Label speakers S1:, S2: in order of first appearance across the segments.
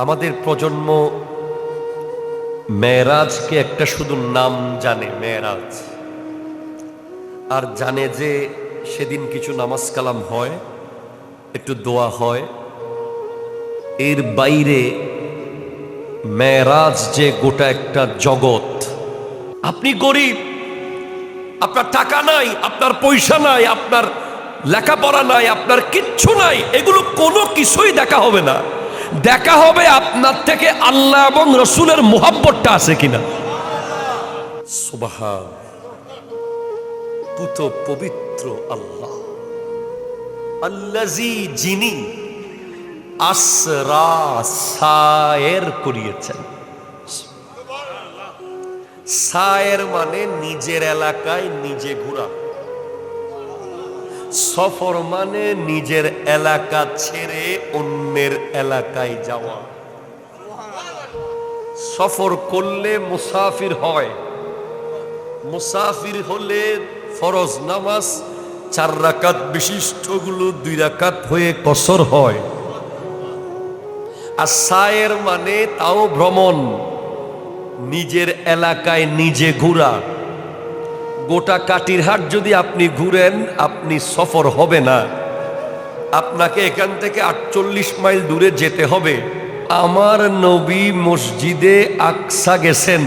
S1: আমাদের প্রজন্ম মেরাজকে একটা শুধু নাম জানে, মেরাজ, আর জানে যে সেদিন কিছু নামাজ কালাম হয়, একটু দোয়া হয়। এর বাইরে মেরাজ যে গোটা একটা জগৎ। আপনি গরিব, আপনার টাকা নাই, আপনার পয়সা নাই, আপনার লেখাপড়া নাই, আপনার কিচ্ছু নাই, এগুলো কোনো কিছুই দেখা হবে না। দেখা হবে আপনার থেকে আল্লাহ এবং রসুলের মুহাব্বতটা আছে কিনা। সুবহান, পুত পবিত্র আল্লাহ, আল্লাজি, যিনি আসরা সায়ের করিয়েছেন। সায়ের মানে নিজের এলাকায় নিজে ঘোরা, সফর মানে নিজের এলাকা ছেড়ে অন্যের এলাকায় যাওয়া। সফর করলে মুসাফির হয়, মুসাফির হলে ফরজ নামাজ 4 রাকাত বিশিষ্টগুলো 2 রাকাত হয়ে কসর হয়। আর সায়ের মানে তাও ভ্রমণ, নিজের এলাকায় নিজে ঘোরা। গোটা কাটিরহাট যদি আপনি ঘুরেন, আপনি সফর হবে না, আপনাকে এখান থেকে 48 মাইল দূরে যেতে হবে। আমার নবী মসজিদে আকসা গেছেন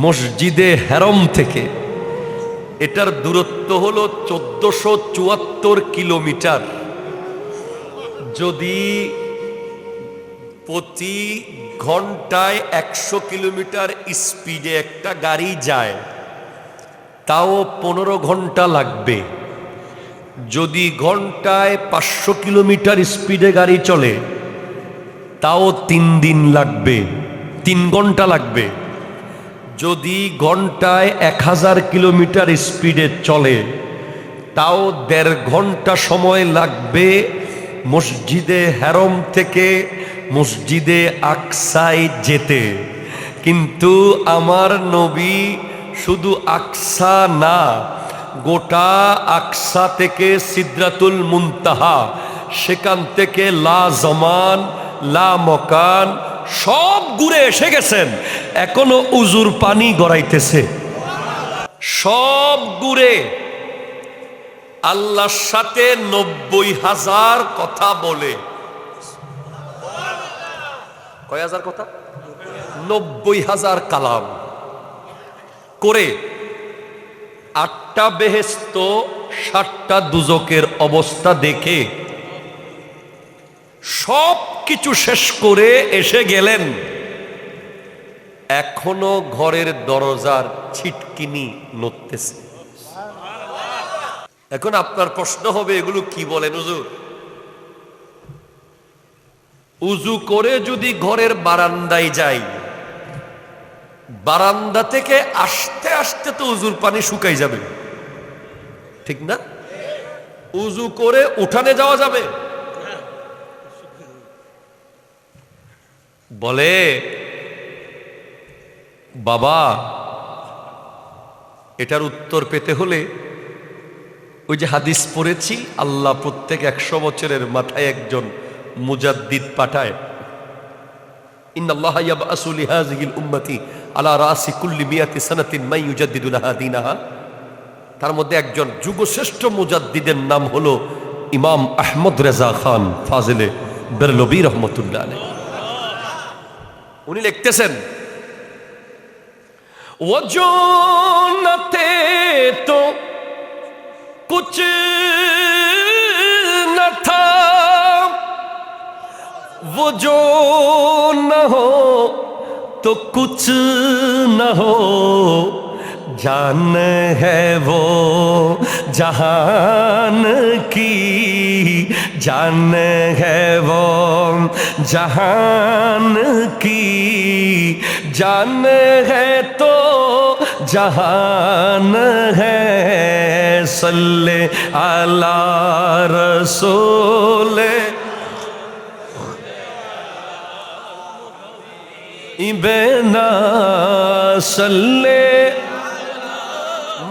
S1: মসজিদে হেরম থেকে, এটার দূরত্ব হলো 1474 কিলোমিটার। যদি প্রতি ঘন্টায় 100 কিলোমিটার স্পিডে একটা গাড়ি যায়, তাও 15 ঘন্টা লাগবে। যদি ঘন্টায় 500 কিলোমিটার স্পিডে গাড়ি চলে, তাও 3 দিন লাগবে, 3 ঘন্টা লাগবে। যদি ঘন্টায় 1000 কিলোমিটার স্পিডে চলে, তাও 1.5 ঘন্টা সময় লাগবে মসজিদে হেরম থেকে মসজিদে আকসায় যেতে। কিন্তু আমার নবী শুধু আকসা না, গোটা আকসা থেকে সিদরাতুল মুনতাহা, সেখান থেকে লা জমান লা মকান সব ঘুরে এসে গেছেন। এখনো উজুর পানি গড়াইতেছে। সব ঘুরে আল্লাহর সাথে 90,000 কথা বলে। কয় হাজার কথা? 90,000 কালাম করে 8টা বেহেশত 7টা দুজকের অবস্থা দেখে সব কিছু শেষ করে এসে গেলেন। এখনো ঘরের দরজার ছিটকিনি নড়তেছে। এখন আপনার প্রশ্ন হবে, এগুলো কি বলেন হুজুর? উজু করে যদি ঘরের বারান্দায় যাই, বারান্দা থেকে আসতে আসতে তো উজুর পানি শুকাই যাবে, ঠিক না? উজু করে উঠানে যাওয়া যাবে? বলে বাবা, এটার উত্তর পেতে হলে ওই যে হাদিস পড়েছি, আল্লাহ প্রত্যেক 100 বছরের মাথায় একজন মুজাদ্দিদ পাঠায়। ইন্নাল্লাহা ইয়াবআসু লিহাযিহিল উম্মতি আলা রাসি কুল্লি মিয়াতি সানাতিন মান ইউজাদ্দিদু লাহা দীনাহা। তার মধ্যে একজন যুগশ্রেষ্ঠ মুজাদ্দিদের নাম হলো ইমাম আহমদ রেজা খান ফাজিলে বেরলভী রহমতুল্লাহ আলাইহি। উনি লিখতেছেন, वो जो न थे तो कुछ न था, वो जो न हो तो कुछ न हो, जान है वो जहान की, जान है वो जहान की, जान है तो जहान है, सल्ले अला रसूल इबना, सल्ले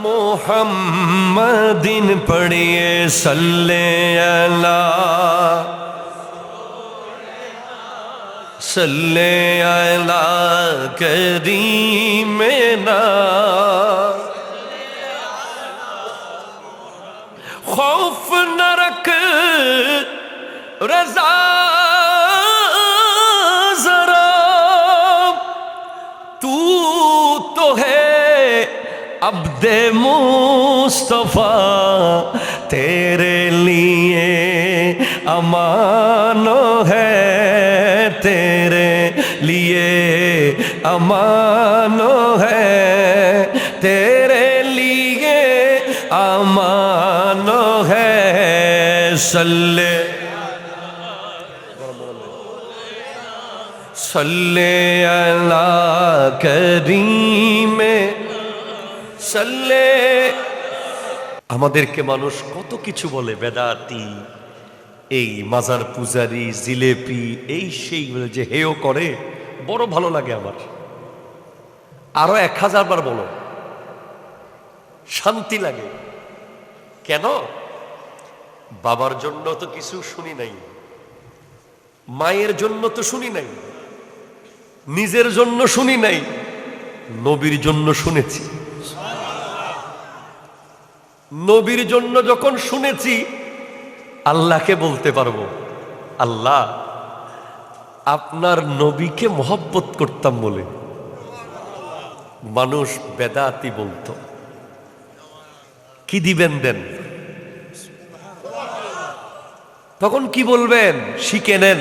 S1: मुहम्मदिन पढ़िए, सल्ले अला सल्ले अला करीमना खौफ न रख रज़ा ज़रा तू तो है अब्दे मुस्तफा तेरे लिए अमानो है तेरे लिए अमानो है तेरे लिए अमानो है सल्ले सल्ले अला करीमे सल्ले। আমাদেরকে মানুষ কত কিছু বলে, বেদাতি, এই মাজার পূজারি, জিলেপি, এই সেই যে হেয় করে, বড় ভালো লাগে আমার। আরো 1000 বার বলো, শান্তি লাগে। কেন? বাবার জন্য তো কিছু শুনি নাই, মায়ের জন্য তো শুনি নাই, নিজের জন্য শুনি নাই, নবীর জন্য শুনেছি। নবীর জন্য যখন শুনেছি, আল্লাহকে বলতে পারবো, আল্লাহ আপনার নবীকে মহব্বত করতাম বলে মানুষ বেদাতি বলতো। কি দিবেন দেন, তখন কি বলবেন শিখে নেন।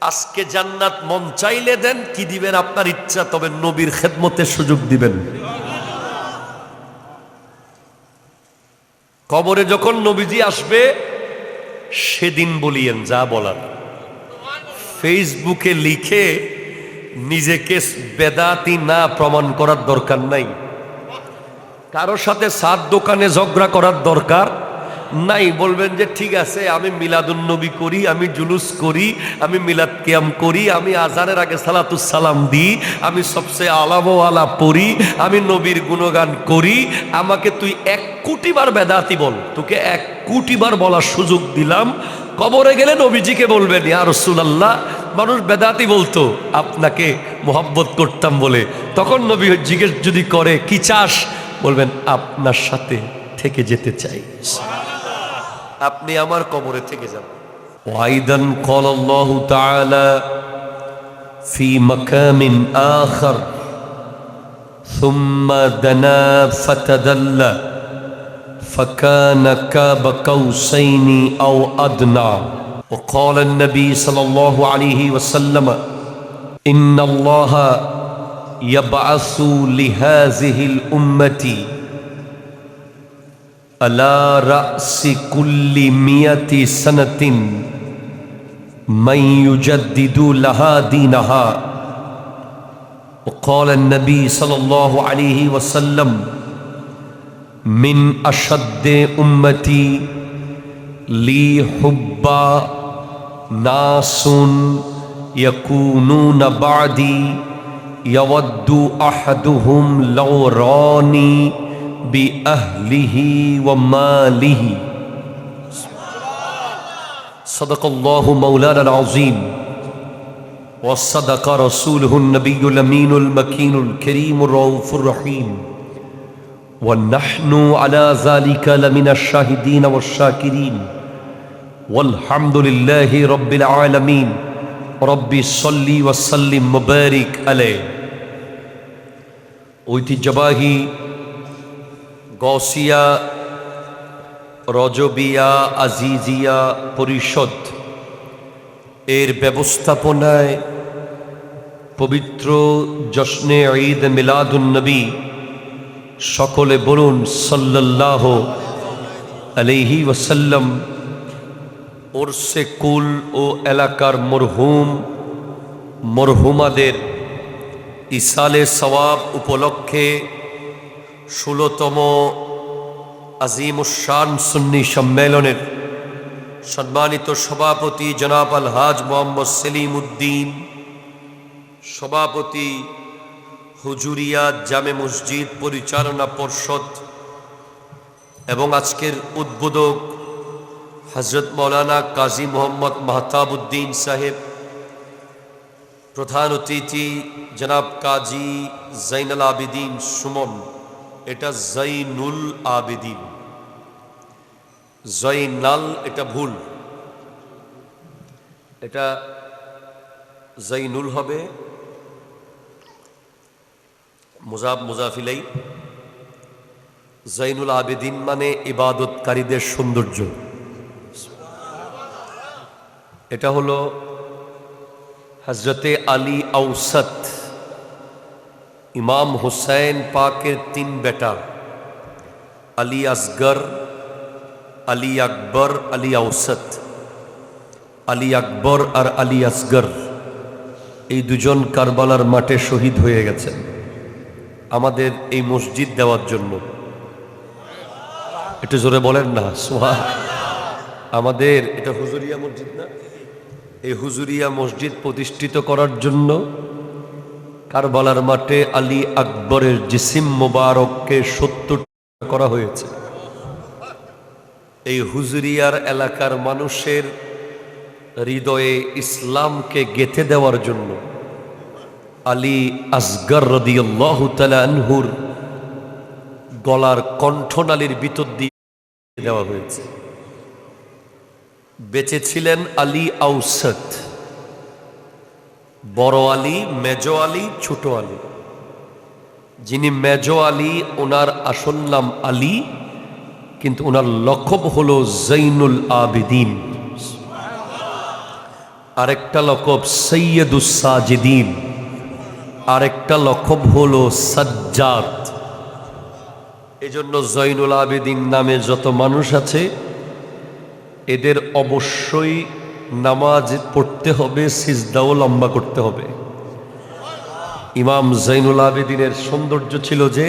S1: আজকে জান্নাত মন চাইলে দেন, কি দিবেন আপনার ইচ্ছা, তবে নবীর খেদমতের সুযোগ দিবেন। কবরে যখন নবীজি আসবে, সেদিন বলিয়েন যা বলার। ফেসবুকে লিখে নিজেকে বেদাতি না প্রমাণ করার দরকার নাই, কারোর সাথে সাত দোকানে ঝগড়া করার দরকার নাই। বলবেন যে ঠিক আছে, আমি মিলাদুন নবী করি, আমি জুলুস করি, আমি মিলাদ কিয়াম করি, আমি আজানের আগে সালাতুস সালাম দিই, আমি সবচেয়ে আলামো আলা পড়ি, আমি নবীর গুণগান করি। আমাকে তুই 1 কোটি বার বেদাতি বল, তোকে 1 কোটি বার বলার সুযোগ দিলাম। কবরে গেলে নবীজিকে বলবেন, ইয়া রাসূলুল্লাহ, মানুষ বেদাতি বলতো আপনাকে মোহাব্বত করতাম বলে। তখন নবী জিজ্ঞেস যদি করে কি চাস, বলবেন আপনার সাথে থেকে যেতে চাই, আপনি আমার কবরে থেকে যান। ওয়াইদান ক্বালাল্লাহু তাআলা ফি মাকামিন আখার সুম্মা দানা ফাতাদাল্লা فكان كاب قوسين أو أدنى وقال النبي صلى الله عليه وسلم إن الله يبعث لهذه الأمة على رأس كل 100 سنة من يجدد لها دينها. وقال النبي صلى الله عليه وسلم من أشد أمتي لي حبا ناس يكونون بعدي يود أحدهم لو راني بأهله وماله. صدق الله مولانا العظيم وصدق رسوله النبي الأمين المكين الكريم الرؤوف الرحيم ونحن على ذلك لمن الشاهدين والشاكرين والحمد لله رب العالمين. ربي صل وسلم مبارك عليه. ঐতিহ্যবাহী গৌসিয়া রজবিয়া আজিজিয়া পরিষদ এর ব্যবস্থাপনায় পবিত্র জশ্নে ঈদ মিলাদুন নবী, সকলে বলুন সাল্লাল্লাহু আলাইহি ওয়াসাল্লাম, ওরসে কুল ও এলাকার মরহুম মরহুমাদের ইসালে সওয়াব উপলক্ষে 16তম আজিমুশান সুন্নি সম্মেলনের সম্মানিত সভাপতি জনাব আলহাজ মোহাম্মদ সেলিম উদ্দিন, সভাপতি হুজুরিয়া জামে মসজিদ পরিচালনা পর্ষদ এবং আজকের উদ্বোধক হযরত মাওলানা কাজী মোহাম্মদ মাহতাব উদ্দিন সাহেব প্রধান অতিথি জনাব কাজী জৈনুল আবেদিন সুমন, এটা জৈনুল আবেদিন, জয়নাল এটা ভুল, এটা জৈনুল হবে, মুজাব মুজাফিলাই। জৈনুল আবেদিন মানে ইবাদতকারীদের সৌন্দর্য। এটা হলো হজরতে আলী আউসত, ইমাম হুসাইন পাকের 3 বেটা, আলী আসগর, আলী আকবর, আলী আউসত। আলী আকবর আর আলী আসগর এই দুজন কারবালার মাঠে শহীদ হয়ে গেছেন আমাদের এই মসজিদ দেওয়ার জন্য। একটু জোরে বলেন না সুবহানাল্লাহ। আমাদের এটা হুজুরিয়া মসজিদ না, এই হুজুরিয়া মসজিদ প্রতিষ্ঠিত করার জন্য কারবালার মাঠে আলী আকবরের জিসিম মোবারককে 70 করা হয়েছে। এই হুজুরিয়ার এলাকার মানুষের হৃদয়ে ইসলামকে গেঁথে দেওয়ার জন্য আলী আসগর রাদিয়াল্লাহু তাআলা আনহুর গলার কণ্ঠনালীর ভিতর দিয়ে দেওয়া হয়েছে। বেঁচে ছিলেন আলী আউসত, বড় আলী, মেজ আলী, ছোট আলী। যিনি মেজ আলী ওনার আসল নাম আলী, কিন্তু ওনার লকব হলো জৈনুল আবেদিন। আরেকটা লকব সৈয়দুস সাজিদিন, আরেকটা লকব হলো সাজ্জাদ। এজন্য জৈনুল আবেদিন নামে যত মানুষ আছে এদের অবশ্যই নামাজ পড়তে হবে, সিজদাও লম্বা করতে হবে। ইমাম জৈনুল আবেদিনের সৌন্দর্য ছিল যে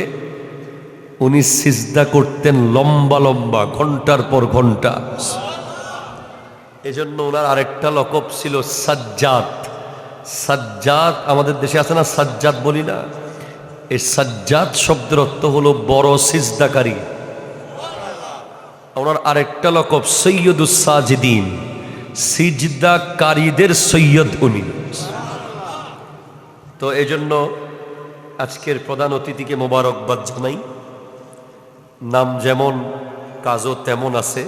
S1: উনি সিজদা করতেন লম্বা লম্বা, ঘন্টার পর ঘন্টা। এজন্য ওনার আরেকটা লকব ছিল সাজ্জাদ। সাজ্জাদ আমাদের দেশে আছে না, সাজ্জাদ বলি না, এই সাজ্জাদ শব্দের অর্থ হলো বড় সিজদাকারী। ওনার আরেকটা লকব সৈয়দুস সাজিদিন, সিজদাকারীদের সৈয়দ উনি। তো এজন্য আজকের প্রধান অতিথিকে মোবারকবাদ জানাই। নাম যেমন কাজও তেমন আছে।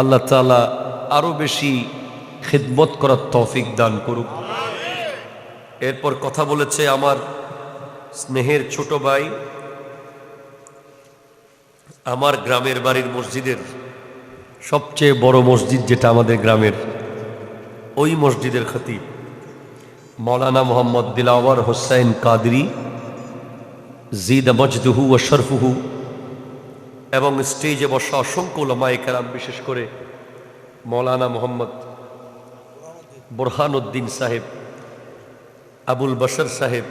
S1: আল্লাহ তাআলা আরো বেশি খিদমত করার তৌফিক দান করুক। এরপর কথা বলেছে আমার স্নেহের ছোট ভাই, আমার গ্রামের বাড়ির মসজিদের সবচেয়ে বড় মসজিদ যেটা আমাদের গ্রামের, ওই মসজিদের খতিব মৌলানা মোহাম্মদ দিলাওয়ার হোসাইন কাদরি জিদ মজদুহু ও শরফুহু, এবং স্টেজে বসা অসংখ্য উলামায়ে কেরাম, বিশেষ করে মৌলানা মোহাম্মদ বুরহানুদ্দিন সাহেব, আবুল বশর সাহেব,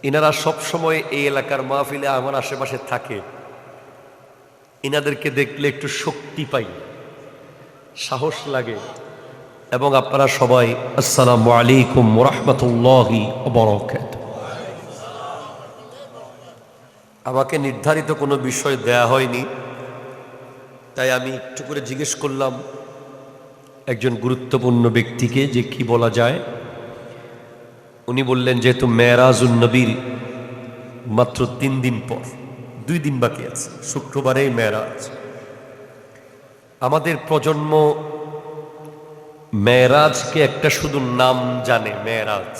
S1: ইনারা সবসময় এই এলাকার মাহফিলে আমার আশেপাশে থাকে। ইনাদেরকে দেখলে একটু শক্তি পাই, সাহস লাগে। এবং আপনারা সবাই আসসালামু আলাইকুম ওয়া রাহমাতুল্লাহি ওয়া বারাকাতুহু। আমাকে নির্ধারিত কোনো বিষয় দেয়া হয়নি, তাই আমি একটু করে জিজ্ঞেস করলাম একজন গুরুত্বপূর্ণ ব্যক্তিকে যে কি বলা যায়। উনি বললেন যেহেতু মেরাজুন নবীর মাত্র 3 দিন পর, 2 দিন বাকি আছে, শুক্রবারেই মেরাজ। আমাদের প্রজন্ম মেরাজকে একটা শুধু নাম জানে, মেরাজ,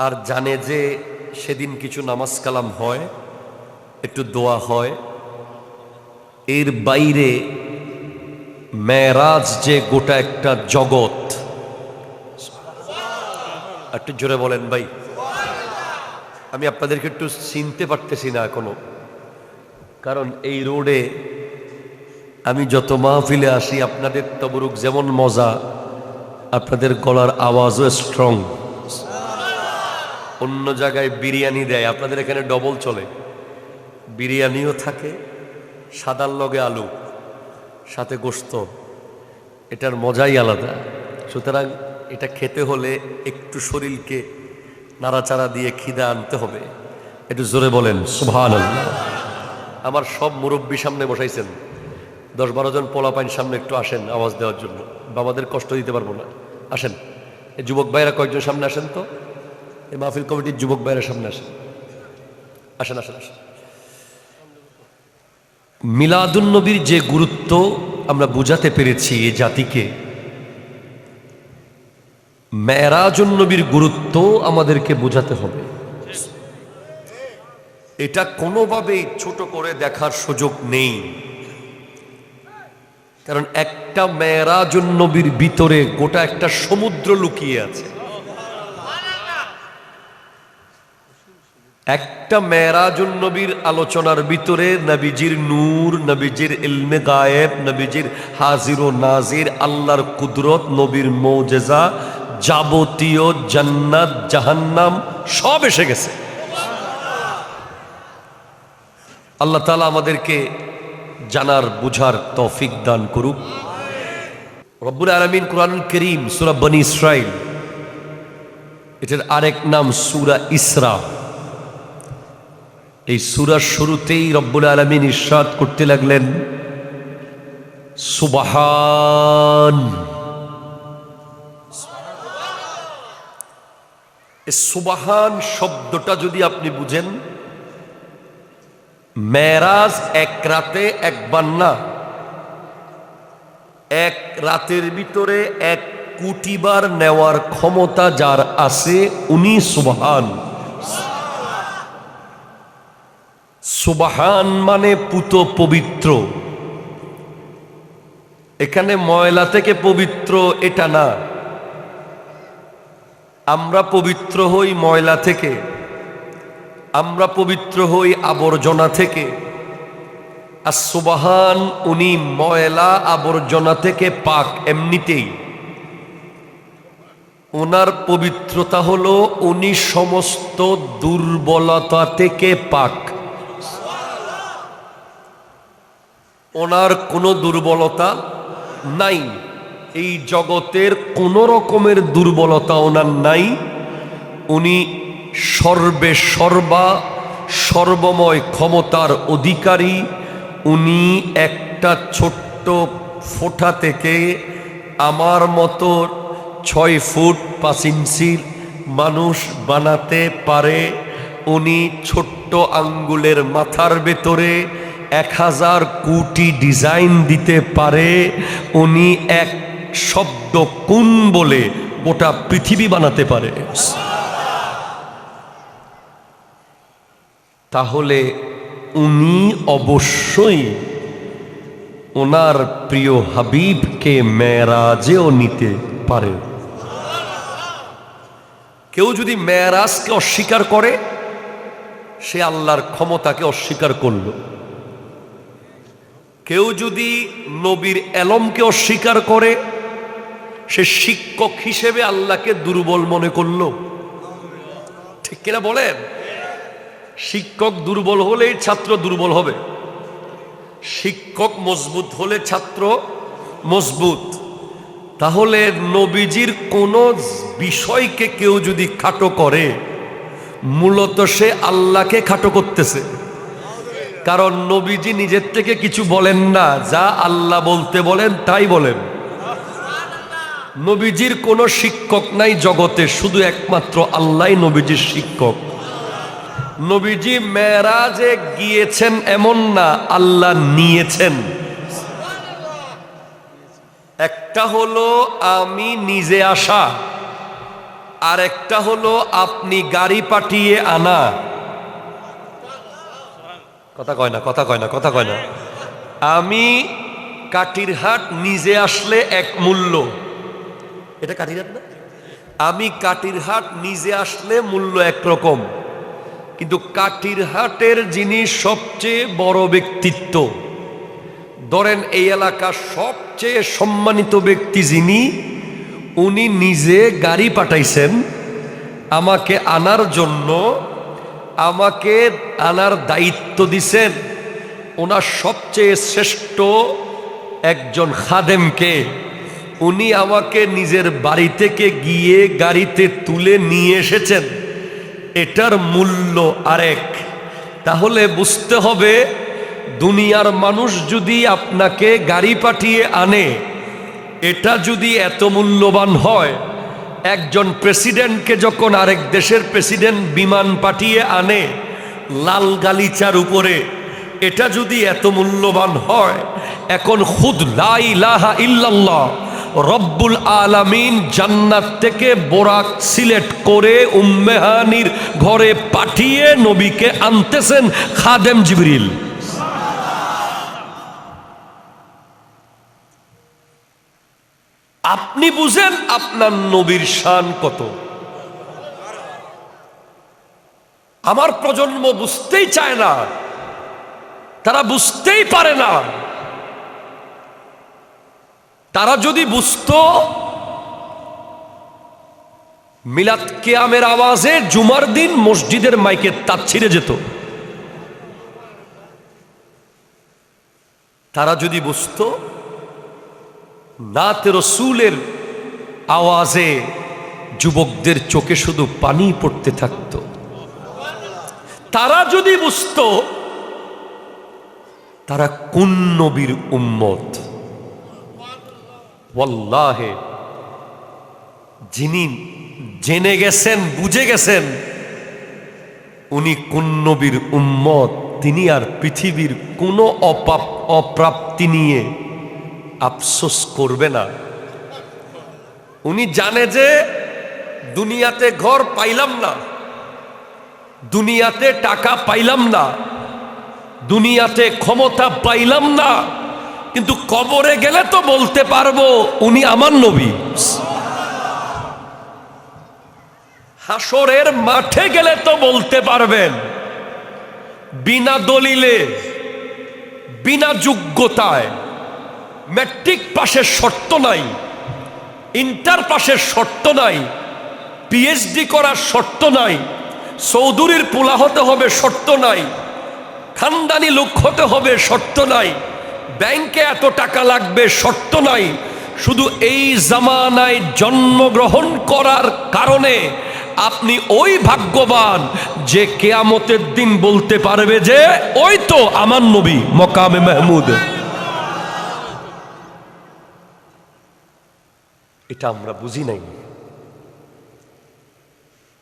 S1: আর জানে যে সেদিন কিছু নামাজ কালাম হয়, একটু দোয়া হয়। এর বাইরে মেরাজ যে গোটা একটা জগৎ। একটু জোরে বলেন ভাই। আমি আপনাদেরকে একটু চিনতে পারতেছি না এখনো, কারণ এই রোডে আমি যত মাহফিলে আসি আপনাদের তবরুক যেমন মজা, আপনাদের গলার আওয়াজও স্ট্রং। অন্য জায়গায় বিরিয়ানি দেয়, আপনাদের এখানে ডবল চলে, বিরিয়ানিও থাকে, সাদার লগে আলু, সাথে গোশত, এটার মজাই আলাদা। সুতরাং এটা খেতে হলে একটু শরীরকে নাড়াচাড়া দিয়ে খিদা আনতে হবে। একটু জোরে বলেন সুবহানাল্লাহ। আমার সব মুরব্বী সামনে বসাইছেন, 10-12 জন পোলাপাইন সামনে একটু আসেন আওয়াজ দেওয়ার জন্য। বাবাদের কষ্ট দিতে পারবো না, আসেন যুবক ভাইরা কয়েকজন সামনে আসেন তো, এই মাহফিল কমিটির যুবক ভাইরা সামনে আসেন, আসেন আসেন আসেন। মিলাদুন নবীর যে গুরুত্ব আমরা বুঝাতে পেরেছি এই জাতিকে, মেরাজুন নবীর গুরুত্ব আমাদেরকে বোঝাতে হবে। এটা কোনোভাবেই ছোট করে দেখার সুযোগ নেই, কারণ একটা মেরাজুন নবীর ভিতরে গোটা একটা সমুদ্র লুকিয়ে আছে। একটা মেরাজুন নবীর আলোচনার ভিতরে নবীজির নূর, নবীজির ইলমে গায়েব, নবীজির হাজির ও নাজির, আল্লাহর কুদরত, নবীর মুজিজা, যাবতীয় জান্নাত জাহান্নাম সব এসে গেছে। আল্লাহ তাআলা আমাদেরকে জানার বুঝার তৌফিক দান করুক। রব্বুল আলামিন কুরআনুল কারীম সূরা বনী ইসরাঈল, এটার আরেক নাম সূরা ইসরা, এই সূরার শুরুতেই রব্বুল আলামিন ইরশাদ করতে লাগলেন সুবহান। এই সুবহান শব্দটা যদি আপনি বুঝেন, মেরাজ এক রাতে একবার না, এক রাতের ভিতরে 1 কোটি বার নেওয়ার ক্ষমতা যার আছে উনি সুবহান। সুবহান মানে পুত পবিত্র। এখানে ময়লা থেকে পবিত্র এটা না, আমরা পবিত্র হই ময়লা থেকে, আমরা পবিত্র হই আবর্জনা থেকে। আর সুবহান উনি ময়লা আবর্জনা থেকে পাক এমনিতেই। ওনার পবিত্রতা হলো উনি সমস্ত দুর্বলতা থেকে পাক। ওনার কোনো দুর্বলতা নাই, এই জগতের কোনো রকমের দুর্বলতা ওনার নাই। উনি সর্বে সর্বা, সর্বময় ক্ষমতার অধিকারী। উনি একটা ছোট্ট ফোঁটা থেকে আমার মতো 6 ফুট 5 ইঞ্চির মানুষ বানাতে পারে। উনি ছোট্ট আঙ্গুলের মাথার ভেতরে 1000 কোটি ডিজাইন দিতে পারে। উনি এক শব্দ কুন বলে গোটা পৃথিবী বানাতে পারে। তাহলে উনি অবশ্যই ওনার প্রিয় হাবিবকে মেরাজেও নিতে পারে। কেউ যদি মেরাজকে অস্বীকার করে, সে আল্লাহর ক্ষমতাকে অস্বীকার করল। কেউ যদি নবীর এলমকে অস্বীকার করে, সে শিক্ষক হিসেবে আল্লাহকে দুর্বল মনে করল। ঠিক কিনা বলেন? শিক্ষক দুর্বল হলেই ছাত্র দুর্বল হবে, শিক্ষক মজবুত হলে ছাত্র মজবুত। তাহলে নবীজির কোনো বিষয়কে কেউ যদি খাটো করে, মূলত সে আল্লাহকে খাটো করতেছে। কারণ নবীজি নিজের থেকে কিছু বলেন না, যা আল্লাহ বলতে বলেন তাই বলেন। নবীজির কোনো শিক্ষক নাই জগতে, শুধু একমাত্র আল্লাহই নবীজির শিক্ষক। নবীজি মেরাজে গিয়েছেন এমন না, আল্লাহ নিয়েছেন। একটা হলো আমি নিজে আসা, আর একটা হলো আপনি গাড়ি পাঠিয়ে আনা। কথা কয় না, কথা কয় না, কথা কয় না। আমি কাটিরহাট নিজে আসলে এক মূল্য, এটা কাটিরহাট না? আমি কাটিরহাট নিজে আসলে মূল্য একরকম, কিন্তু কাটিরহাটের যিনি সবচেয়ে বড় ব্যক্তিত্ব, ধরেন এই এলাকার সবচেয়ে সম্মানিত ব্যক্তি যিনি, উনি নিজে গাড়ি পাঠাইছেন আমাকে আনার জন্য, আমাকে আনার দায়িত্ব দিছেন ওনার সবচেয়ে শ্রেষ্ঠ একজন খাদেমকে। উনি আমাকে নিজের বাড়ি থেকে গিয়ে গাড়িতে তুলে নিয়ে এসেছেন, এটার মূল্য আরেক। তাহলে বুঝতে হবে, দুনিয়ার মানুষ যদি আপনাকে গাড়ি পাঠিয়ে আনে, এটা যদি এত মূল্যবান হয়, একজন প্রেসিডেন্টকে যখন আরেক দেশের প্রেসিডেন্ট বিমান পাঠিয়ে আনে লাল গালিচার উপরে, এটা যদি এত মূল্যবান হয়, এখন খুদ লা ইলাহা ইল্লাল্লাহ রব্বুল আলামিন জান্নাত থেকে বোরাক সিলেক্ট করে উম্মে হানির ঘরে পাঠিয়ে নবীকে আনতেছেন খাদেম জিবরিল। আপনি বুঝেন আপনার নবীর শান কত। আমার প্রজন্ম বুঝতেই চায় না, তারা বুঝতেই পারে না। তারা যদি বুঝতো, মিলাদ কিয়ামের আওয়াজে জুমার দিন মসজিদের মাইকের তার ছিঁড়ে যেত। তারা যদি বুঝতো নাতে রসুলের আওয়াজে যুবকদের চোখে শুধু পানি পড়তে থাকতো। তারা যদি বুঝতো তারা কোন নবীর উম্মত। ওয়াল্লাহে, যিনি জেনে গেছেন, বুঝে গেছেন উনি কোন নবীর উম্মত, তিনি আর পৃথিবীর কোনো অপ্রাপ্তি নিয়ে আফসোস করবে না। উনি জানে যে দুনিয়াতে ঘর পাইলাম না, দুনিয়াতে টাকা পাইলাম না, দুনিয়াতে ক্ষমতা পাইলাম না, কিন্তু কবরে গেলে তো বলতে পারবো উনি আমার নবী। হাসরের মাঠে গেলে তো বলতে পারবেন বিনা দলিলে, বিনা যোগ্যতায়, ম্যাট্রিক পাশের শর্ত নাই, ইন্টার পাশের শর্ত নাই, পিএইচডি করার শর্ত নাই, চৌধুরীর পোলা হতে হবে শর্ত নাই, খানদানি লোক হতে হবে শর্ত নাই, ব্যাংকে এত টাকা লাগবে শর্ত নাই। শুধু এই জামানায় জন্মগ্রহণ করার কারণে আপনি ওই ভাগ্যবান যে কিয়ামতের দিন বলতে পারবে যে ওই তো আমার নবী মকামে মাহমুদ। এটা আমরা বুঝি নাই।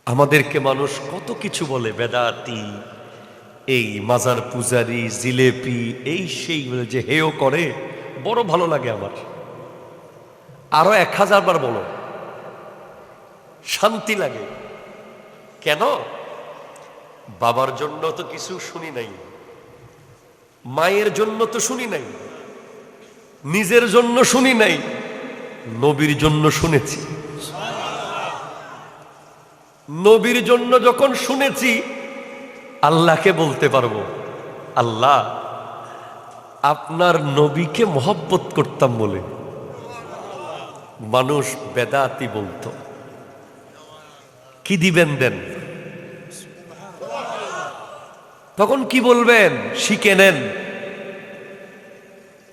S1: আমাদেরকে মানুষ কত কিছু বলে, বেদাতি, এই মাজার পূজারি, জিলেপি, এই সেই বলে যে হেও করে, বড় ভালো লাগে আমার। আরো 1000 বার বলো, শান্তি লাগে। কেন? বাবার জন্য তো কিছু শুনি নাই, মায়ের জন্য তো শুনি নাই, নিজের জন্য শুনি নাই, নবীর জন্য শুনেছি। নবীর জন্য যখন শুনেছি, আল্লাহকে বলতে পারবো, আল্লাহ আপনার নবীকে মহব্বত করতাম বলে মানুষ বেদাতি বলতো। কি দিবেন দেন, তখন কি বলবেন শিখে নেন।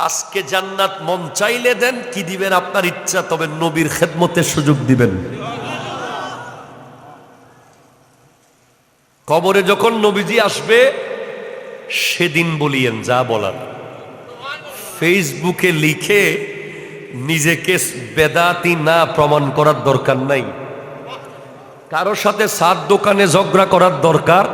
S1: আজকে জান্নাত মন চাইলে দেন, কি দিবেন আপনার ইচ্ছা, তবে নবীর খেদমতের সুযোগ দিবেন। কবরে যখন নবীজি আসবে সেদিন বলিয়েন যা বলার। ফেসবুকে লিখে নিজেকে বেদাতি না প্রমাণ করার দরকার নাই, কারোর সাথে সাত দোকানে ঝগড়া করার দরকার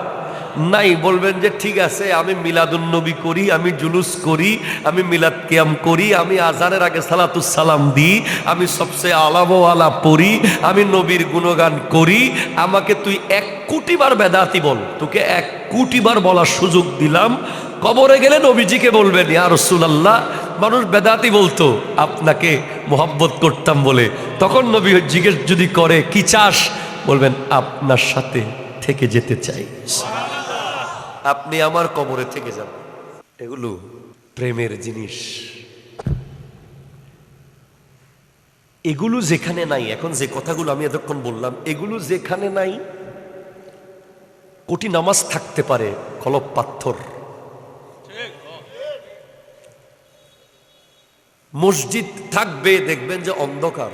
S1: নাই। বলবেন যে ঠিক আছে, আমি মিলাদুন নবী করি, আমি জুলুস করি, আমি মিলাদ কিয়াম করি, আমি আজানের আগে সালাতুস সালাম দিই, আমি সবচেয়ে আলামো আলা পড়ি, আমি নবীর গুণগান করি। আমাকে তুই 1 কোটি বার বেদাতি বল, তোকে 1 কোটি বার বলার সুযোগ দিলাম। কবরে গেলে নবীজিকে বলবেন ইয়া রাসূলুল্লাহ, মানুষ বেদাতি বলতো আপনাকে মোহাব্বত করতাম বলে। তখন নবী জিজ্ঞেস যদি করে কি চাস, বলবেন আপনার সাথে থেকে যেতে চাই, আপনি আমার কবরে থেকে যান। এগুলো প্রেমের জিনিস। এগুলো যেখানে নাই, এখন যে কথাগুলো আমি এতক্ষণ বললাম, এগুলো যেখানে নাই, কোটি নামাজ থাকতে পারে, কলব পাথর। মসজিদ থাকবে, দেখবেন যে অন্ধকার।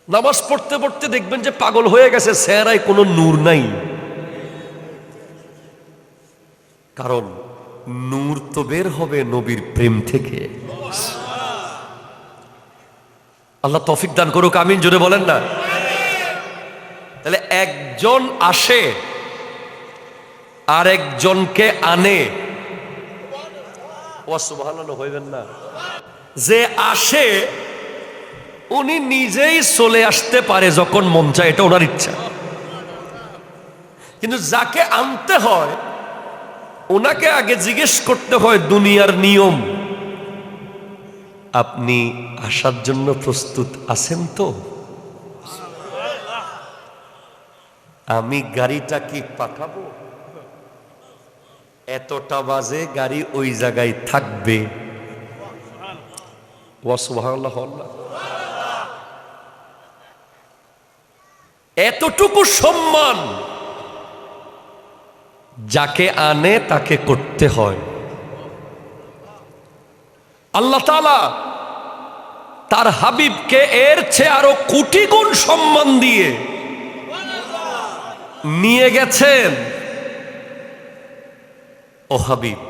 S1: নামাজ পড়তে পড়তে দেখবেন যে পাগল হয়ে গেছে, চেহারায় কোনো নূর নাই। কারণ নূর তো বের হবে নবীর প্রেম থেকে। আল্লাহ তৌফিক দান করুক, আমিন জোরে বলেন না। তাহলে একজন আসে আর একজনকে আনে, ও সুবহানাল্লাহ হইবেন না। যে আসে উনি নিজেই চলে আসতে পারে যখন মন চায়, এটা ওনার ইচ্ছা। কিন্তু যাকে আনতে হয় ওনাকে আগে জিজ্ঞেস করতে হয় দুনিয়ার নিয়ম, আপনি আসার জন্য প্রস্তুত আছেন তো? আমি গাড়িটা কি পাঠাবো, এতটা বাজে গাড়ি ওই জায়গায় থাকবে। সুবহানাল্লাহ। এতটুকু সম্মান যাকে আনে তাকে করতে হয়। আল্লাহ তাআলা তার হাবিবকে এর চেয়ে আরো কোটি গুণ সম্মান দিয়ে নিয়ে গেছেন। ও হাবিব,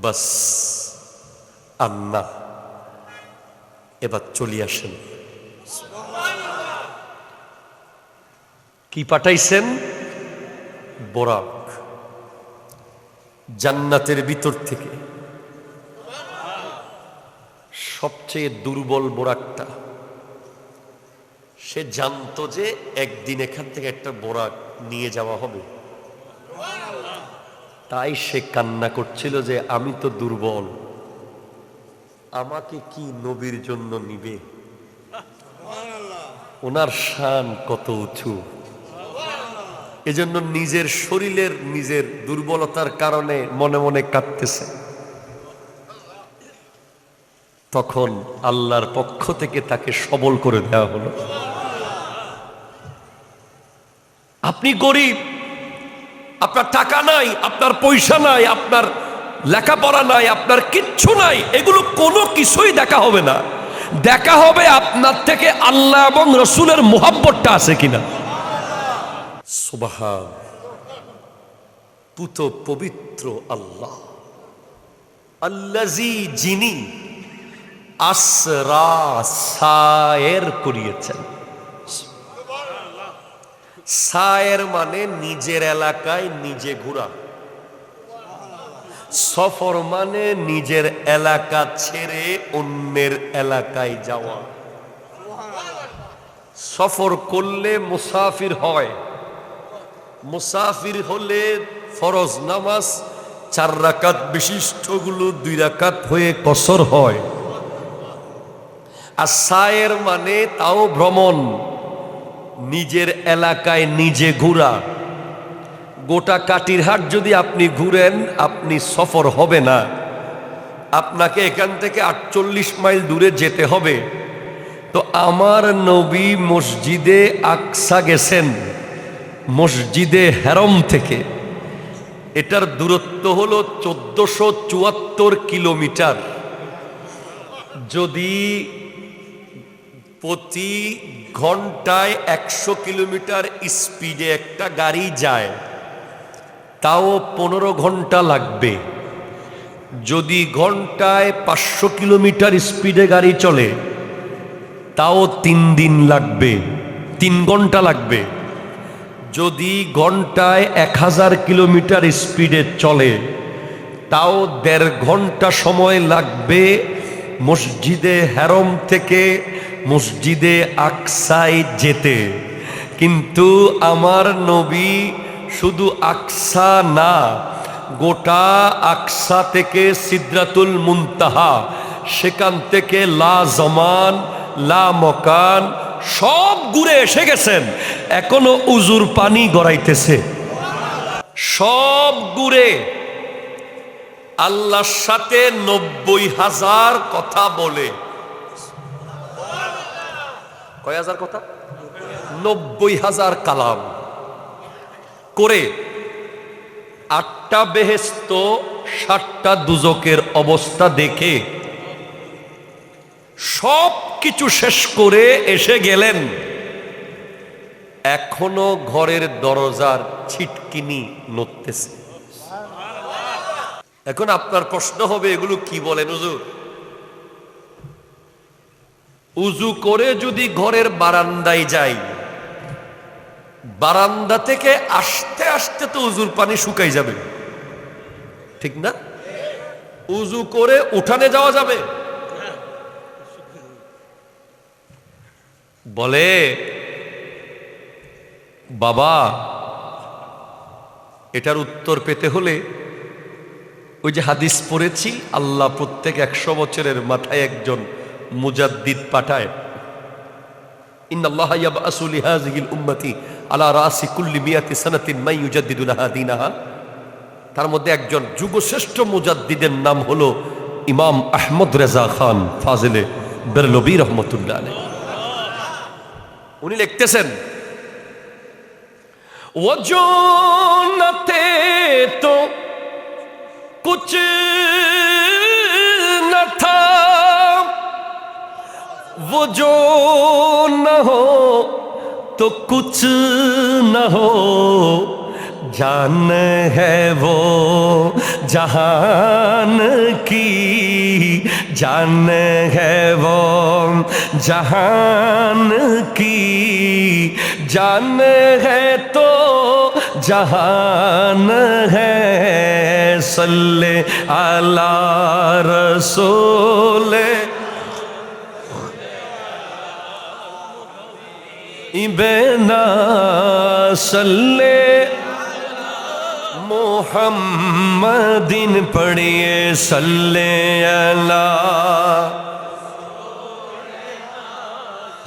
S1: বাস আন্না, এবার চলে আসেন। কি পাঠাইছেন? বোরাক, জান্নাতের ভিতর থেকে সবচেয়ে দুর্বল বোরাকটা। সে জানতো যে একদিন এখান থেকে একটা বোরাক নিয়ে যাওয়া হবে, তাই সে কান্না করছিল যে আমি তো দুর্বল, আমাকে কি নবীর জন্য নিবে? ওনার শান কত উঁচু, এজন্য নিজের শরীরের নিজের দুর্বলতার কারণে মনে মনে কাঁদতেছে। তখন আল্লাহর পক্ষ থেকে তাকে সবল করে দেওয়া হলো। আপনি গরিব, আপনার টাকা নাই, আপনার পয়সা নাই, আপনার লেখাপড়া নাই, আপনার কিচ্ছু নাই, এগুলো কোনো কিছুই দেখা হবে না। দেখা হবে আপনার থেকে আল্লাহ এবং রসুলের মুহাব্বতটা আছে কিনা। সুবহান, পুত পবিত্র আল্লাহ, আল্লাজি, যিনি আসরা সায়ের করিয়েছেন। সায়ের মানে নিজের এলাকায় নিজে ঘোরা, সফর মানে নিজের এলাকা ছেড়ে অন্যের এলাকায় যাওয়া। সফর করলে মুসাফির হয়, মুসাফির হলে ফরজ নামাজ 4 রাকাত বিশিষ্টগুলো 2 রাকাত হয়ে কসর হয়। আর সায়ের মানে তাও ভ্রমণ, নিজের এলাকায় নিজে ঘোরা। গোটা কাটিরহাট যদি আপনি ঘুরেন আপনি সফর হবে না, আপনাকে এখান থেকে 48 মাইল দূরে যেতে হবে। তো আমার নবী মসজিদে আকসা গেছেন মসজিদে হেরম থেকে, এটার দূরত্ব হলো 1474 কিলোমিটার। যদি প্রতি ঘন্টায় 100 কিলোমিটার স্পিডে একটা গাড়ি যায় তাও 15 ঘন্টা লাগবে। যদি ঘন্টায় 500 কিলোমিটার স্পিডে গাড়ি চলে তাও 3 দিন লাগবে, 3 ঘন্টা লাগবে। যদি ঘন্টায় 1000 কিলোমিটার স্পিডে চলে তাও 1.5 ঘন্টা সময় লাগবে মসজিদে হেরম থেকে মসজিদে আকসায় যেতে। কিন্তু আমার নবী শুধু আকসা না, গোটা আকসা থেকে সিদরাতুল মুনতাহা, সেখান থেকে লা জমান লা মকান সব ঘুরে এসে গেছেন। এখনো উজুর পানি গড়াইতেছে। সব ঘুরে আল্লাহর সাথে 90,000 কথা বলে। কয় হাজার কথা? 90,000 কালাম করে 8টা বেহেশত 7টা দুজকের অবস্থা দেখে সব কিছু শেষ করে এসে গেলেন। এখনো ঘরের দরজার ছিটকিনি নড়তেছে। এখন আপনার প্রশ্ন হবে এগুলো কি বলেন হুজুর? উজু করে যদি ঘরের বারান্দায় যাই, বারান্দা থেকে আস্তে আস্তে তো উজুর পানি শুকাই যাবে, ঠিক না? উজু করে উঠানে যাওয়া যাবে? বলে বাবা, এটার উত্তর পেতে হলে ওই যে হাদিস পড়েছি, আল্লাহ প্রত্যেক 100 বছরের মাথায় একজন মুজাদ্দিদ পাঠায়। ইন্নাল্লাহা ইয়াবআসু লিহাযিহিল উম্মতি আলা রাসি কুল্লি মিয়াতি সানাতিন মান ইউজাদ্দিদু লাহা দীনাহা। তার মধ্যে একজন যুগশ্রেষ্ঠ মুজাদ্দিদের নাম হলো ইমাম আহমদ রেজা খান ফাজিলে বেরলভী রহমতুল্লাহ আলাইহি। উনি লিখতেছেন, वो जो न थे तो कुछ न था, वो जो न हो तो कुछ न हो, जान है वो जहान की, जान है वो जहान की, जान है तो जहान है, सल्ले अला रसूल इबना, सल्ले मोहम्मदिन पढ़िए, सल्ले अला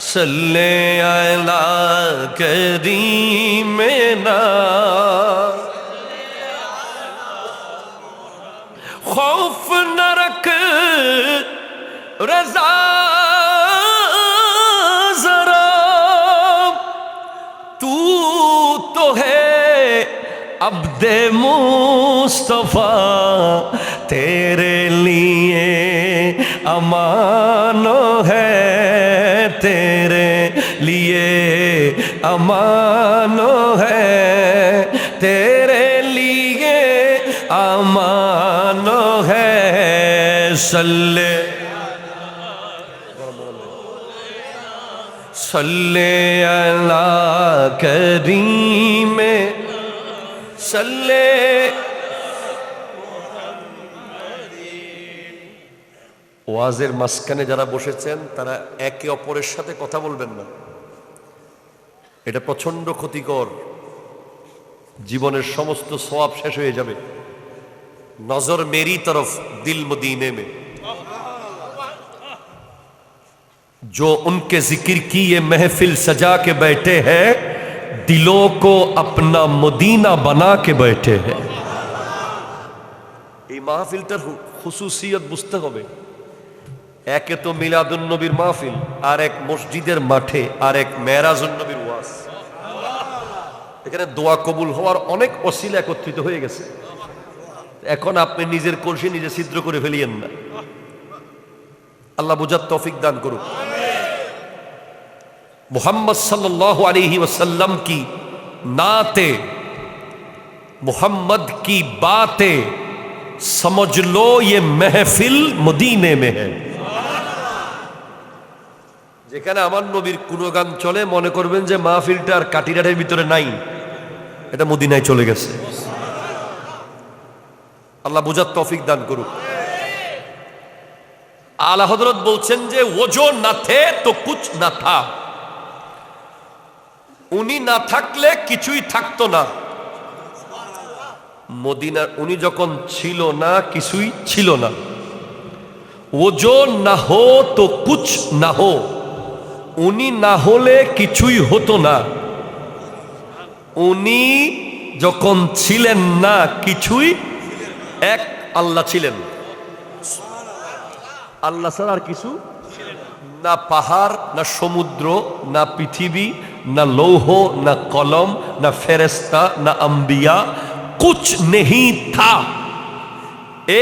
S1: सल्ले अला करीमना, खौफ न रख रज़ा ज़रा, तू तो है अब्दे मुस्तफा, तेरे लिए अमानो है, तेरे लिए अमानो है, तेरे लिए अमानो है, सल्ले सल्ले अला करीम, सल्ले। ওয়াজের মাঝখানে যারা বসেছেন তারা একে অপরের সাথে কথা বলবেন না, এটা প্রচন্ড ক্ষতিকর, জীবনের সমস্ত সওয়াব শেষ হয়ে যাবে। নজর মেরি তরফ দিল মদীনে মে, जो उनके जिक्र की ये महफिल सजा के बैठे हैं, दिलों को अपना मदीना बना के बैठे हैं। এই মাহফিলটার খুসুসিয়ত বুঝতে হবে। একে তো মিলাদুন নবীর মাহফিল, আর এক মসজিদের মাঠে, আর এক মেরাজুন নবীর ওয়াজ। এখানে দোয়া কবুল হওয়ার অনেক ওসিলা একত্রিত হয়ে গেছে। এখন আপনি নিজের কলসি নিজে ছিদ্র করে ফেলিয়েন না। আল্লাহ বুঝার তৌফিক দান করুক। मुहम्मद सल्लल्लाहु अलैहि वसल्लम की नाते, मोहम्मद की बातें समझ लो ये महफिल मदीने में है। যেখানে আমার নবীর কোনো গান চলে মনে করবেন যে মাহফিলটা আর কাটিরাটের ভিতরে নাই, এটা মদিনায় চলে গেছে। আল্লাহ বুঝার তৌফিক দান করুক। আলা হযরত বলছেন যে ও जो না থে তো কুছ না থা, উনি না থাকলে কিছুই থাকতো না। মদিনার উনি যখন ছিল না কিছুই ছিল না। ও जो না হো তো কুছ না হো, উনি না হলে কিছুই হতো না। উনি যখন ছিলেন না কিছুই, এক আল্লাহ ছিলেন, আল্লাহ ছাড়া আর কিছু না, পাহাড় না সমুদ্র না পৃথিবী না লৌহ না কলম না ফেরেস্তা না अंबिया, कुछ नहीं था,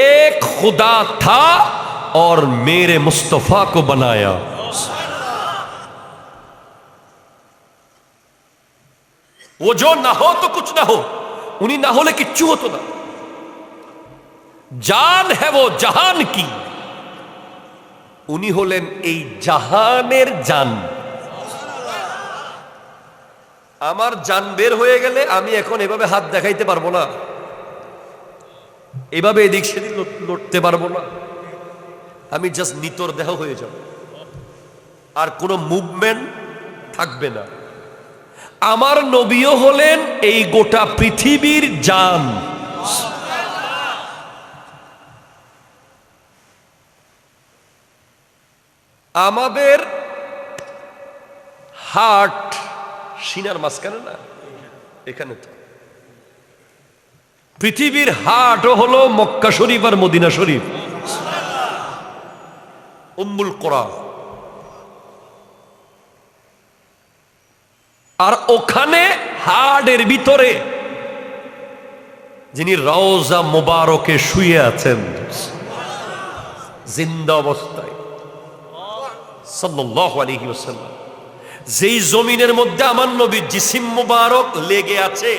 S1: एक खुदा था और मेरे मुस्तफा को बनाया। वो जो ना हो तो कुछ ना हो, उन्हीं ना होले किच्छु होतो ना। जान है वो जहान की, উনি হলেন এই জাহানের জান। আমার জান বের হয়ে গেলে আমি এখন এভাবে হাত দেখাইতে পারবো না, এভাবে এদিক সেদিক লড়তে পারবো না, আমি জাস্ট নিতর দেহ হয়ে যাব, আর কোনো মুভমেন্ট থাকবে না। আমার নবীও হলেন এই গোটা পৃথিবীর জান। আমাদের হার্ট সিনার মাঝখানে না, এখানে তো। পৃথিবীর হার্টও হলো মক্কা শরীফ আর মদিনা শরীফ, উম্মুল কোরআন। আর ওখানে হার্টের ভিতরে যিনি রওজা মোবারকে শুয়ে আছেন জিন্দা অবস্থায়, সাল্লাল্লাহু আলাইহি ওয়াসাল্লাম, যেই জমিনের মধ্যে আমার নবীর জিসিম মুবারক লেগে আছে,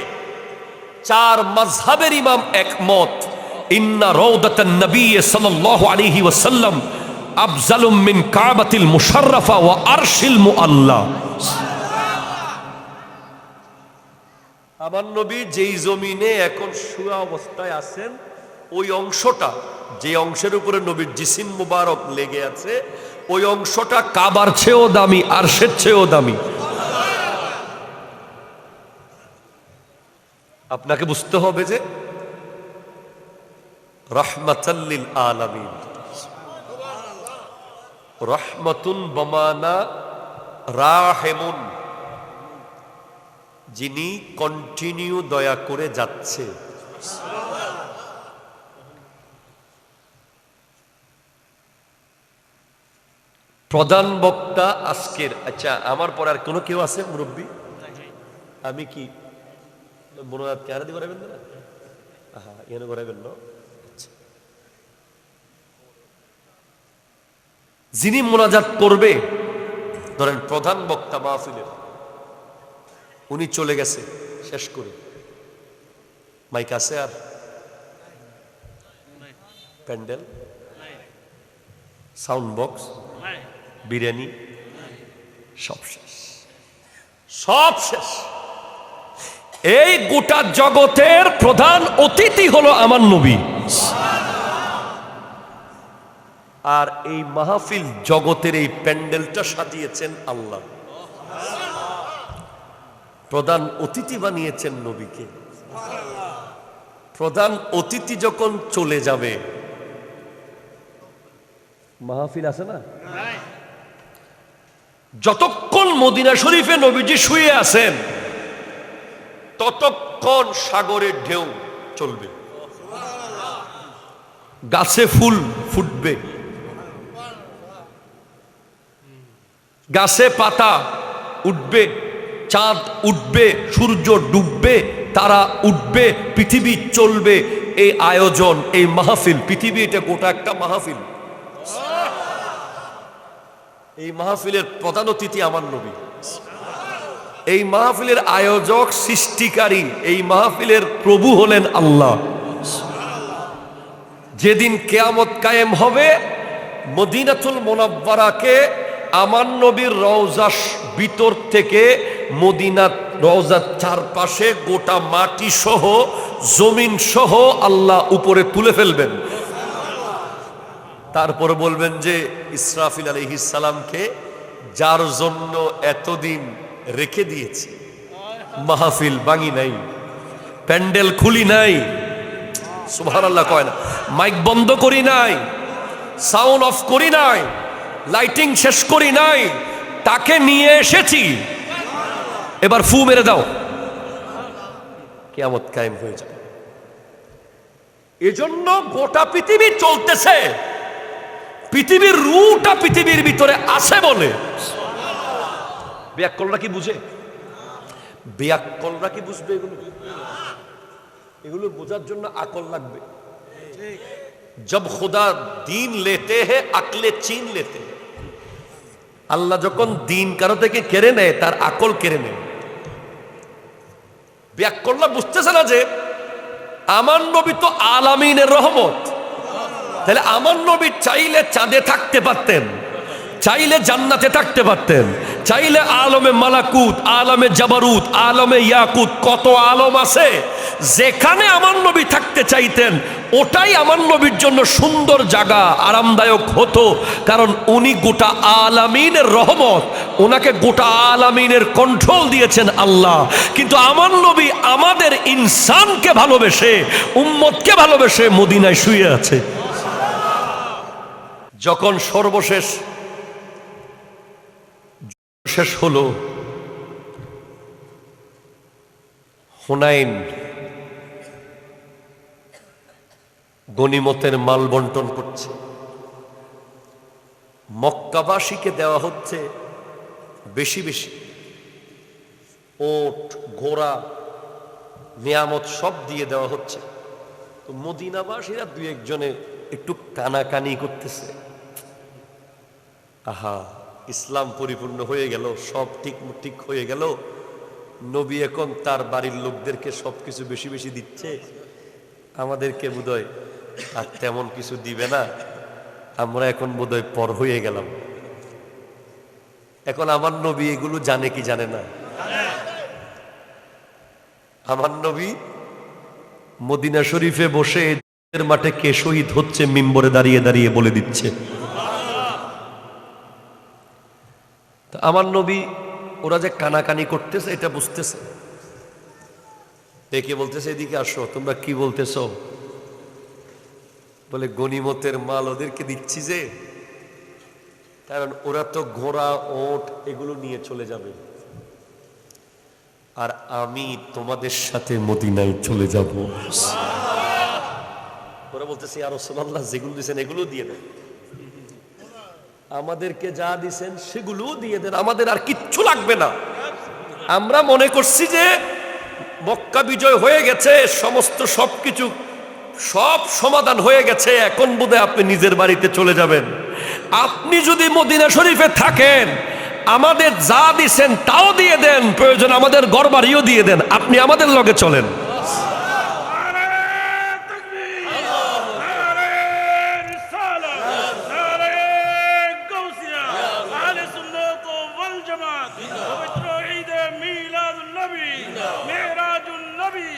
S1: চার মাযহাবের ইমাম একমত, ইন্না রাউদাতান নবী সাল্লাল্লাহু আলাইহি ওয়াসাল্লাম আফজালুম মিন কাবাতিল মুশাররাফা ওয়া আরশিল মুআল্লা। আমার নবী যেই জমিনে এখন শুয়া অবস্থায় আছেন, ওই অংশটা, যে অংশের উপরে নবীর জিসিম মুবারক লেগে আছে, ওই অংশটা কাবার চেয়েও দামি, আরশের চেয়েও দামি। আপনাকে বুঝতে হবে যে রাহমাতাল লিল আলামিন, রাহমাতুন বমানা রাহিমুন, যিনি কন্টিনিউ দয়া করে যাচ্ছে। প্রধান বক্তা আজকের, আচ্ছা আমার পর আর কোনো কেউ আছে মুরব্বী? আমি কি মোনাজাত কেহারা দিয়ে করাবেন না? হ্যাঁ, এখানে করাবেন না। যিনি মোনাজাত করবে, ধরেন প্রধান বক্তা মাহফিলের, উনি চলে গেছে শেষ করে, মাইক আছে আর প্যান্ডেল, সাউন্ড বক্স, বিরিয়ানি, সব শেষ, সব শেষ। এই গোটা জগতের প্রধান অতিথি হলো আমার নবী। আর এই মাহফিল জগতের এই প্যান্ডেলটা সাজিয়েছেন আল্লাহ, প্রধান অতিথি বানিয়েছেন নবীকে। প্রধান অতিথি যখন চলে যাবে, মাহফিল আছে না, যতক্ষণ মদিনা শরীফে নবীজি শুয়ে আছেন, ততক্ষণ সাগরের ঢেউ চলবে, গাছে ফুল ফুটবে, গাছে পাতা উঠবে, চাঁদ উঠবে, সূর্য ডুববে, তারা উঠবে, পৃথিবী চলবে। এই আয়োজন, এই মাহফিল, পৃথিবী এটা গোটা একটা মাহফিল। এই মাহফিলের প্রধান অতিথি আমার নবী, এই মাহফিলের আয়োজক, সৃষ্টিকারী, এই মাহফিলের প্রভু হলেন আল্লাহ। যেদিন কিয়ামত কায়েম হবে, মদিনাতুল মুনাওয়ারাকে আমার নবীর রওজার ভিতর থেকে মদিনা রওজার চারপাশে গোটা মাটি সহ, জমিন সহ আল্লাহ উপরে তুলে ফেলবেন। তারপর বলবেন যে ইসরাফিল আলাইহিস সালামকে, যার জন্য এতদিন রেখে দিয়েছি, মাহফিল ভাঙি নাই, প্যান্ডেল খুলি নাই, সুবহানাল্লাহ কয় না, মাইক বন্ধ করি নাই, সাউন্ড অফ করি নাই, লাইটিং শেষ করি নাই, তাকে নিয়ে এসেছি, এবার ফু মেরে দাও, কিয়ামত কায়েম হয়ে যাবে। এজন্য গোটা পৃথিবী চলতেছে, পৃথিবীর রুটা পৃথিবীর ভিতরে আছে বলে। ব্যাকরণরা কি বুঝে? ব্যাকরণরা কি বুঝবে? এগুলো বোঝার জন্য আকল লাগবে। জব খুদা দিন লেতে হে আকলে চীন লেতে, আল্লাহ যখন দিন কারো থেকে কেড়ে নেয়, তার আকল কেড়ে নেয়। ব্যাকরণরা বুঝতেছে না যে আমার নবী তো আলামিনের রহমত, তাহলে আমার নবী চাইলে চাঁদে থাকতে পারতেন, চাইলে জান্নাতে থাকতে পারতেন, চাইলে আলমে মালাকুত, আলমে জাবারুত, আলমে ইয়াকুত, কত আলম আছে, যেখানে আমার নবী থাকতে চাইতেন ওটাই আমার নবীর জন্য সুন্দর জায়গা, আরামদায়ক হতো। কারণ উনি গোটা আলামিনের রহমত, ওনাকে গোটা আলামিনের কন্ট্রোল দিয়েছেন আল্লাহ। কিন্তু আমার নবী আমাদের ইনসানকে ভালোবেসে, উম্মতকে ভালোবেসে মদিনায় শুয়ে আছে। যখন সর্বশেষ শেষ হলো, হুনাইন গনিমতের মাল বন্টন করছে, মক্কাবাসীকে দেওয়া হচ্ছে বেশি বেশি ওট, ঘোড়া, নিয়ামত সব দিয়ে দেওয়া হচ্ছে। তো মদিনাবাসীরা দুই একজনে একটু কানাকানি করতেছে, আহা ইসলাম পরিপূর্ণ হয়ে গেল, সব ঠিক ঠিক হয়ে গেল, নবী এখন তার বাড়ির লোকদেরকে সবকিছু বেশি বেশি দিচ্ছে, আমাদেরকে বোধহয় আর তেমন কিছু দিবে না, আমরা এখন বোধহয় পর হয়ে গেলাম। এখন আমার নবী এগুলো জানে কি জানে না? আমার নবী মদিনা শরীফে বসে মাঠে কে শহীদ হচ্ছে মিম্বরে দাঁড়িয়ে দাঁড়িয়ে বলে দিচ্ছে। আমার নবী ওরা যে কানাকানি করতেছে এটা বুঝতেছে, একে বলতেছে এদিকে আসো, তোমরা কি বলতেছ? বলে গনিমতের মাল ওদেরকে দিচ্ছি যে, কারণ ওরা তো ঘোড়া, ওট এগুলো নিয়ে চলে যাবে, আর আমি তোমাদের সাথে মদিনায় চলে যাব। ওরা বলতেছে ইয়া রাসূলুল্লাহ, যেগুলো দিয়েছেন এগুলো দিয়ে দেন, আমাদেরকে যা দিয়েছেন সেগুলো দিয়ে দেন, আমাদের আর কিচ্ছু লাগবে না। আমরা মনে করছি যে মক্কা বিজয় হয়ে গেছে, সমস্ত সবকিছু সব সমাধান হয়ে গেছে, এখন বোধহয় আপনি নিজের বাড়িতে চলে যাবেন। আপনি যদি মদিনা শরীফে থাকেন, আমাদের যা দিছেন তাও দিয়ে দেন, প্রয়োজন আমাদের ঘর বাড়িও দিয়ে দেন, আপনি আমাদের লগে চলেন।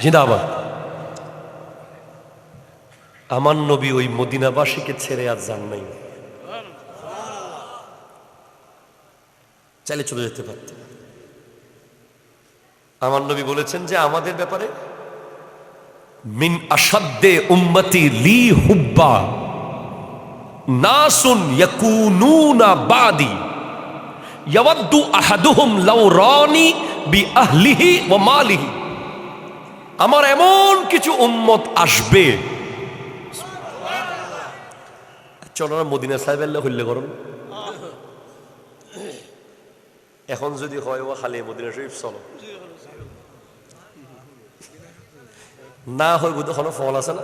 S1: জিন্দাবাদ। আমার নবী ওই মদিনাবাসীকে ছেড়ে আর যান নাই, চাইলে চলে যেতে পারতেন। আমার নবী বলেছেন যে আমাদের ব্যাপারে মিন আসাদ্দে উম্মতি লি হুব্বা নাসুন ইয়াকুনুনা বাদি ইয়াওয়াদ্দু আহাদুহুম লাউ রানি বিআহলিহি ওয়া মালিহি। আমার এমন কিছু উম্মত আসবে, চলো না মদিনা সাহেবের হইলে করুন। এখন যদি হয় ও খালি মদিনা শরীফ চলো, না হইব তো কোনো ফল আছে না,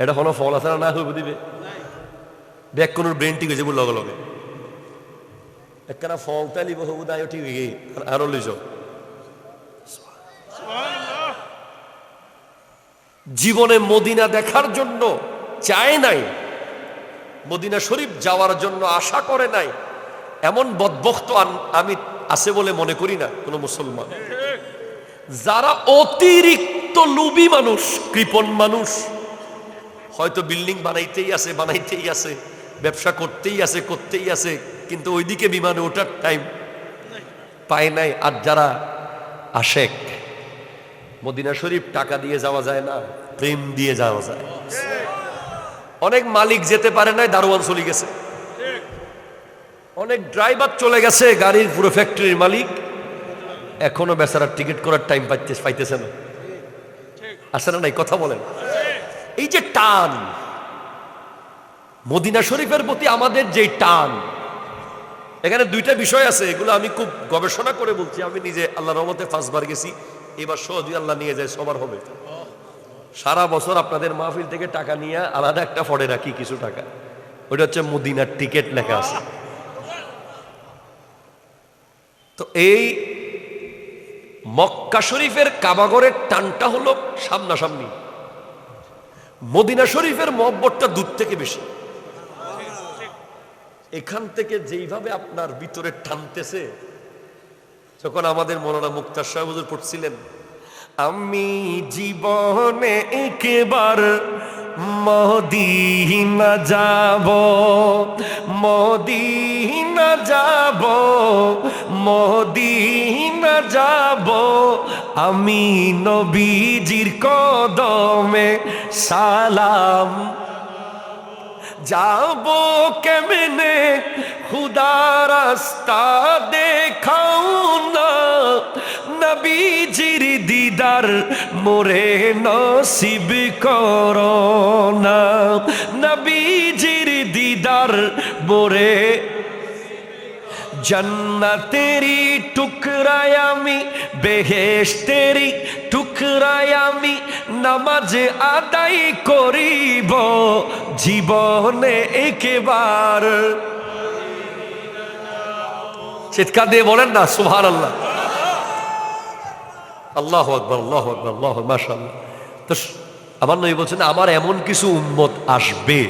S1: এটা কোনো ফল আছে না, না হইব দিবে ব্যাক কোন ব্রেন ঠিক হয়েছে লগে লগে একখানা ফলটা লিব হবু দায় ঠিক হয়ে গেই আরো লইছ। জীবনে মদিনা দেখার জন্য চায় নাই, মদিনা শরীফ যাওয়ার জন্য আশা করে নাই, এমন বদবখ্ত আমি আছে বলে মনে করি না কোন মুসলমান। যারা অতিরিক্ত লোভী মানুষ, কৃপণ মানুষ, হয়তো বিল্ডিং বানাইতেই আছে, ব্যবসা করতেই আছে, কিন্তু ওইদিকে বিমানে ওঠার টাইম পায় নাই। আর যারা আশেক, মদিনা শরীফ টাকা দিয়ে যাওয়া যায় না, প্রেম দিয়ে যাওয়া যায়। অনেক মালিক যেতে পারে নাই, দারোয়ান চলে গেছে, অনেক ড্রাইভার চলে গেছে, গাড়ির পুরো ফ্যাক্টরির মালিক এখনো বেচারা টিকিট করার টাইম পাইতেছে না। আসে না নাই? কথা বলেন। এই যে টান, মদিনা শরীফের প্রতি আমাদের যে টান, এখানে দুইটা বিষয় আছে, এগুলো আমি খুব গবেষণা করে বলছি। আমি নিজে আল্লাহর রহমতে 5 বার গেছি, এবার সহজে আল্লাহ নিয়ে যায়, সবার হবে। সারা বছর আপনাদের মাহফিল থেকে টাকা নিয়ে আলাদা একটা ফড়ে রাখি কিছু টাকা, ওইটা হচ্ছে মদিনার টিকিট লেখা আছে। তো এই মক্কা শরীফের কাবাগরের টানটা হলো সামনাসামনি, মদিনা শরীফের মহব্বতটা দূর থেকে বেশি। এখান থেকে যেইভাবে আপনার ভিতরে টানতেছে, যখন আমাদের মৌলানা মুক্তার সাহেব হুজুর পড়ছিলেন, আমি জীবনে একবার মদিনা যাব, মদিনা যাব, মদিনা যাব, আমি নবীজির কদমে সালাম যাব, কেমনে খুদা রাস্তা দেখাও না, নবীজির দিদার মোরে নসিব করো না, নবীজির দিদার মোরে। জন্নতেরি টুকরায় আমি, বেহেশতেরি টুকরায় আমি, নামাজ আদায় করিব জীবনে একবার। চিৎকার দিয়ে বলেন না সুবহানাল্লাহ। আল্লাহু আকবার, আল্লাহু আকবার, আল্লাহু মাশাআল্লাহ। তো আমার নবী বলছেন, আমার এমন কিছু উম্মত আসবে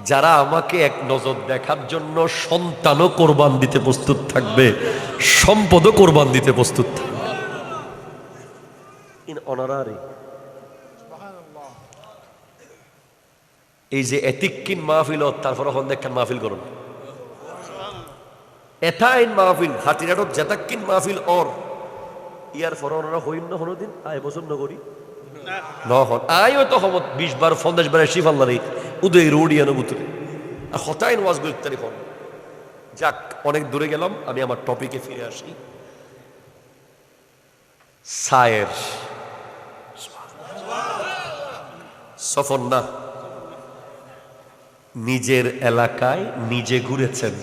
S1: যারা আমাকে এক নজর দেখার জন্য সন্তানও কোরবান দিতে প্রস্তুত থাকবে, সম্পদও কোরবান দিতে প্রস্তুত থাকবে। এই যে এতিক্কিন মাহফিল, তারপর এখন দেখেন মাহফিল করুন, এথাইন মাহফিল হাতিরাটত জেতাক্কিন মাহফিল ওর ইয়ার পর ওনারা হইন না কোনোদিন আয় বছর নগরী নহন আয়ও তো হমত 20 বার 50 বার শিফাল্লারি উদয় রোডিয়ানো বুতুরে আর হতাইন ওয়াজগুলো ইত্যাদি হন। যাক, অনেক দূরে গেলাম, আমি আমার টপিকে ফিরে আসি। সায়ের সফর না, নিজের এলাকায় নিজে ঘুরেছেন।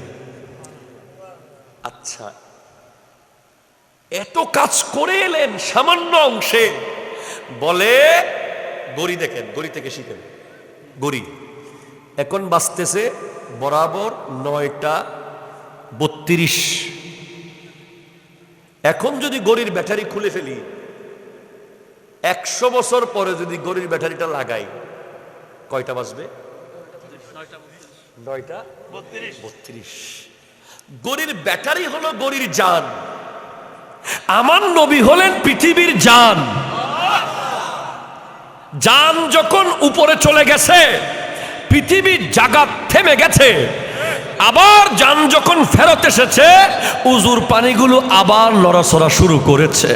S1: আচ্ছা, এত কাজ করে এলেন সামান্য অংশে, বলে গড়ি দেখেন, গড়ি থেকে শিখেন। গড়ি এখন বাজতেছে বরাবর 9টা 32। এখন যদি গড়ির ব্যাটারি খুলে ফেলি, 100 বছর পরে যদি গড়ির ব্যাটারিটা লাগাই, কয়টা বাজবে? 9টা 32। গড়ির ব্যাটারি হলো গড়ির জান। আমার নবী হলেন পৃথিবীর জান। জান যখন উপরে চলে গেছে, পৃথিবীর জাগাত থেমে গেছে। আবার জান যখন ফেরত এসেছে, উজুর পানিগুলো আবার নড়াচড়া শুরু করেছে।